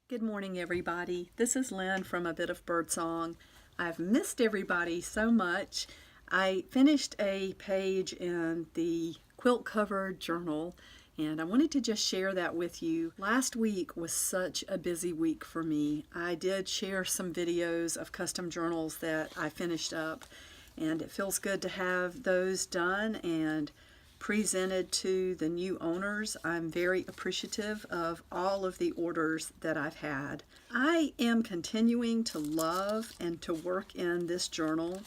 Good morning, everybody. This is Lynn from A Bit of Birdsong. I've missed everybody so much. I finished a page in the Quilt-Cover Journal, and I wanted to just share that with you. Last week was such a busy week for me. I did share some videos of custom journals that I finished up, and it feels good to have those done and presented to the new owners. I'm very appreciative of all of the orders that I've had. I am continuing to love and to work in this journal.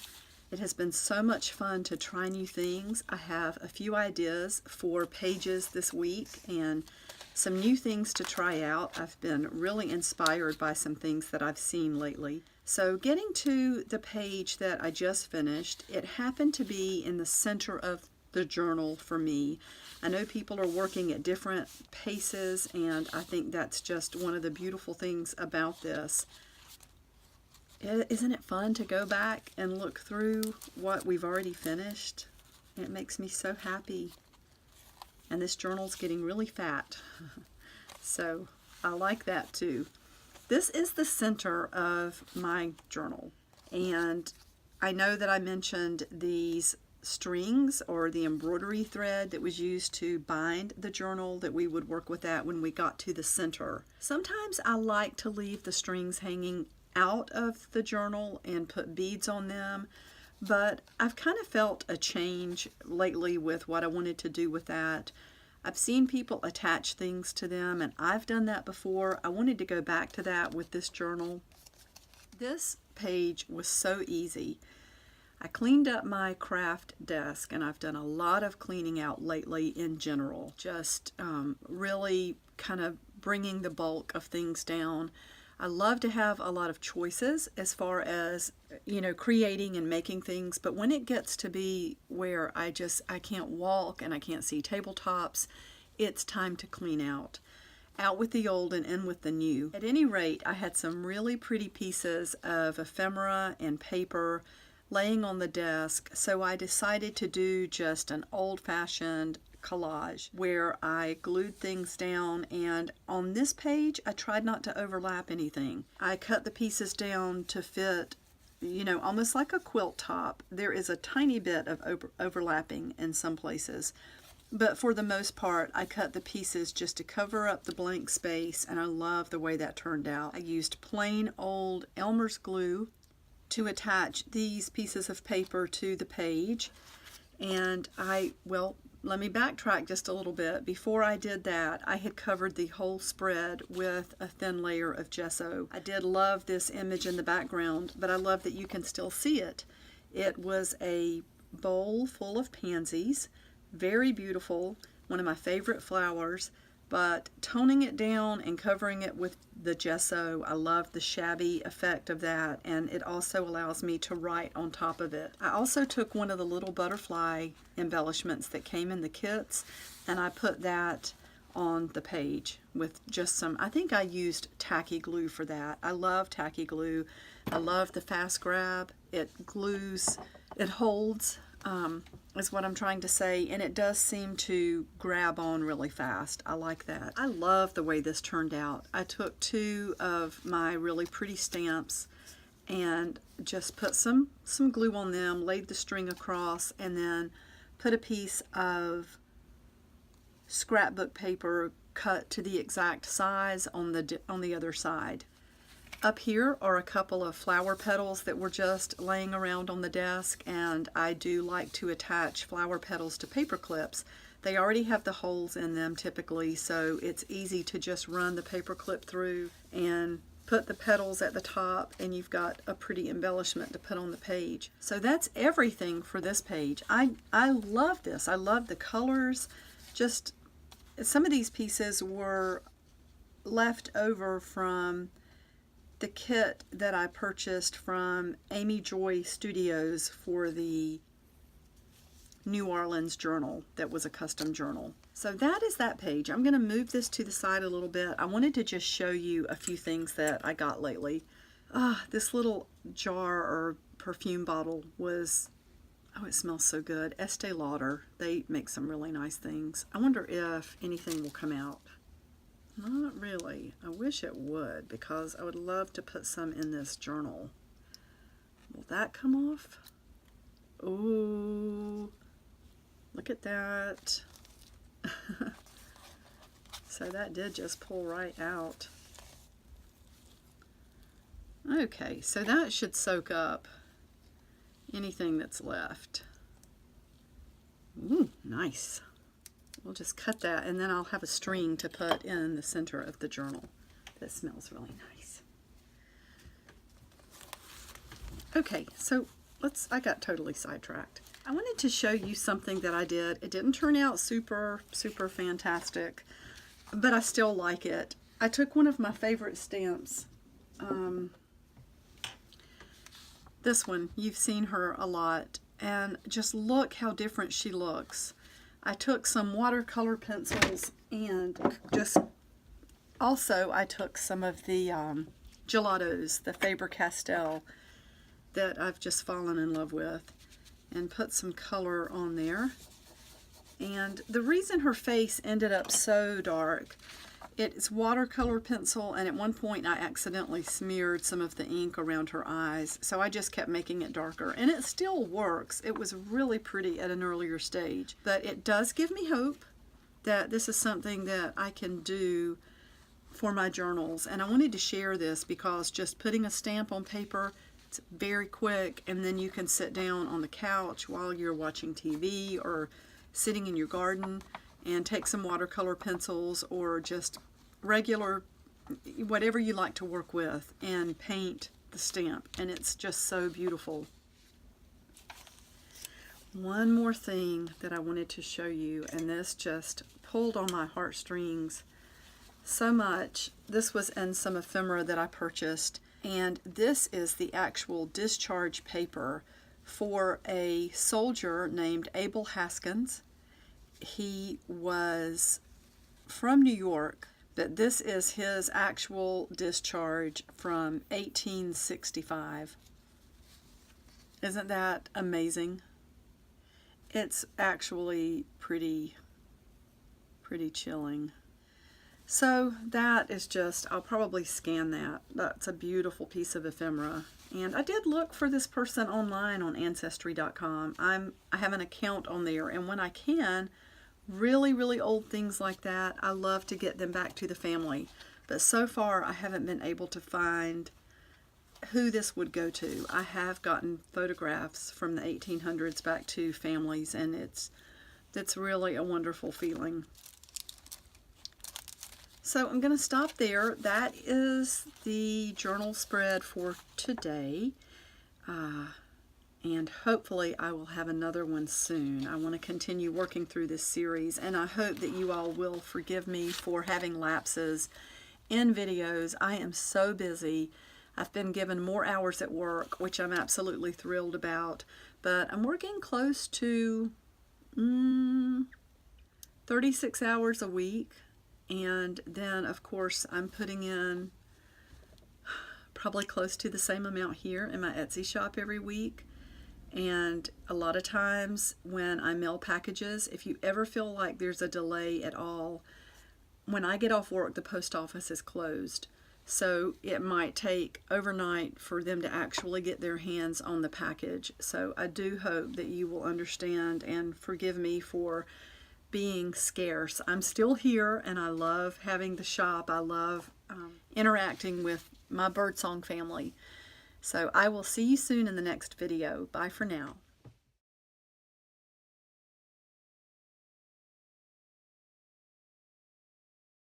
It has been so much fun to try new things. I have a few ideas for pages this week and some new things to try out. I've been really inspired by some things that I've seen lately. So getting to the page that I just finished, it happened to be in the center of the journal for me. I know people are working at different paces, and I think that's just one of the beautiful things about this. Isn't it fun to go back and look through what we've already finished? It makes me so happy. And this journal's getting really fat. So I like that too. This is the center of my journal. And I know that I mentioned these strings or the embroidery thread that was used to bind the journal, that we would work with that when we got to the center. Sometimes I like to leave the strings hanging out of the journal and put beads on them, but I've kind of felt a change lately with what I wanted to do with that. I've seen people attach things to them, and I've done that before. I wanted to go back to that with this journal. This page was so easy. I cleaned up my craft desk, and I've done a lot of cleaning out lately in general, just really kind of bringing the bulk of things down. I love to have a lot of choices as far as, creating and making things, but when it gets to be where I can't walk and I can't see tabletops, it's time to clean out. Out with the old and in with the new. At any rate, I had some really pretty pieces of ephemera and paper laying on the desk, so I decided to do just an old-fashioned collage where I glued things down, and on this page I tried not to overlap anything. I cut the pieces down to fit, almost like a quilt top. There is a tiny bit of overlapping in some places, but for the most part I cut the pieces just to cover up the blank space, and I love the way that turned out. I used plain old Elmer's glue to attach these pieces of paper to the page, and let me backtrack just a little bit. Before I did that, I had covered the whole spread with a thin layer of gesso. I did love this image in the background, but I love that you can still see it. It was a bowl full of pansies, very beautiful, one of my favorite flowers, but toning it down and covering it with the gesso, I love the shabby effect of that, and it also allows me to write on top of it. I also took one of the little butterfly embellishments that came in the kits, and I put that on the page with just some, I think I used tacky glue for that. I love tacky glue. I love the fast grab. It glues, it holds, is what I'm trying to say, and it does seem to grab on really fast. I like that. I love the way this turned out. I took two of my really pretty stamps and just put some glue on them, laid the string across, and then put a piece of scrapbook paper cut to the exact size on the other side. Up here are a couple of flower petals that were just laying around on the desk, and I do like to attach flower petals to paper clips. They already have the holes in them typically, so it's easy to just run the paper clip through and put the petals at the top, and you've got a pretty embellishment to put on the page. So that's everything for this page. I love this. I love the colors. Just some of these pieces were left over from the kit that I purchased from Amy Joy Studios for the New Orleans journal that was a custom journal. So that is that page. I'm going to move this to the side a little bit. I wanted to just show you a few things that I got lately. This little jar or perfume bottle was, oh, it smells so good. Estee Lauder. They make some really nice things. I wonder if anything will come out. Not really. I wish it would, because I would love to put some in this journal. Will that come off? Ooh, look at that. So that did just pull right out. Okay, so that should soak up anything that's left. Ooh, nice. We'll just cut that, and then I'll have a string to put in the center of the journal. That smells really nice. Okay, so I got totally sidetracked. I wanted to show you something that I did. It didn't turn out super fantastic, but I still like it. I took one of my favorite stamps. This one, you've seen her a lot, and just look how different she looks. I took some watercolor pencils, and I took some of the gelatos, the Faber-Castell, that I've just fallen in love with, and put some color on there. And the reason her face ended up so dark, it's watercolor pencil, and at one point I accidentally smeared some of the ink around her eyes, so I just kept making it darker, and it still works. It was really pretty at an earlier stage, but it does give me hope that this is something that I can do for my journals. And I wanted to share this because just putting a stamp on paper, it's very quick, and then you can sit down on the couch while you're watching TV or sitting in your garden and take some watercolor pencils or just regular, whatever you like to work with, and paint the stamp, and it's just so beautiful. One more thing that I wanted to show you, and this just pulled on my heartstrings so much. This was in some ephemera that I purchased, and this is the actual discharge paper for a soldier named Abel Haskins. He was from New York, but this is his actual discharge from 1865. Isn't that amazing? It's actually pretty chilling. So that is just, I'll probably scan that. That's a beautiful piece of ephemera. And I did look for this person online on Ancestry.com. I have an account on there, and when I can, really old things like that, I love to get them back to the family. But so far I haven't been able to find who this would go to. I have gotten photographs from the 1800s back to families, and it's really a wonderful feeling. So I'm going to stop there. That is the journal spread for today. And hopefully I will have another one soon. I want to continue working through this series, and I hope that you all will forgive me for having lapses in videos. I am so busy. I've been given more hours at work, which I'm absolutely thrilled about, but I'm working close to 36 hours a week, and then of course I'm putting in probably close to the same amount here in my Etsy shop every week. And a lot of times when I mail packages, if you ever feel like there's a delay at all, when I get off work, the post office is closed. So it might take overnight for them to actually get their hands on the package. So I do hope that you will understand and forgive me for being scarce. I'm still here, and I love having the shop. I love interacting with my Birdsong family. So I will see you soon in the next video. Bye for now.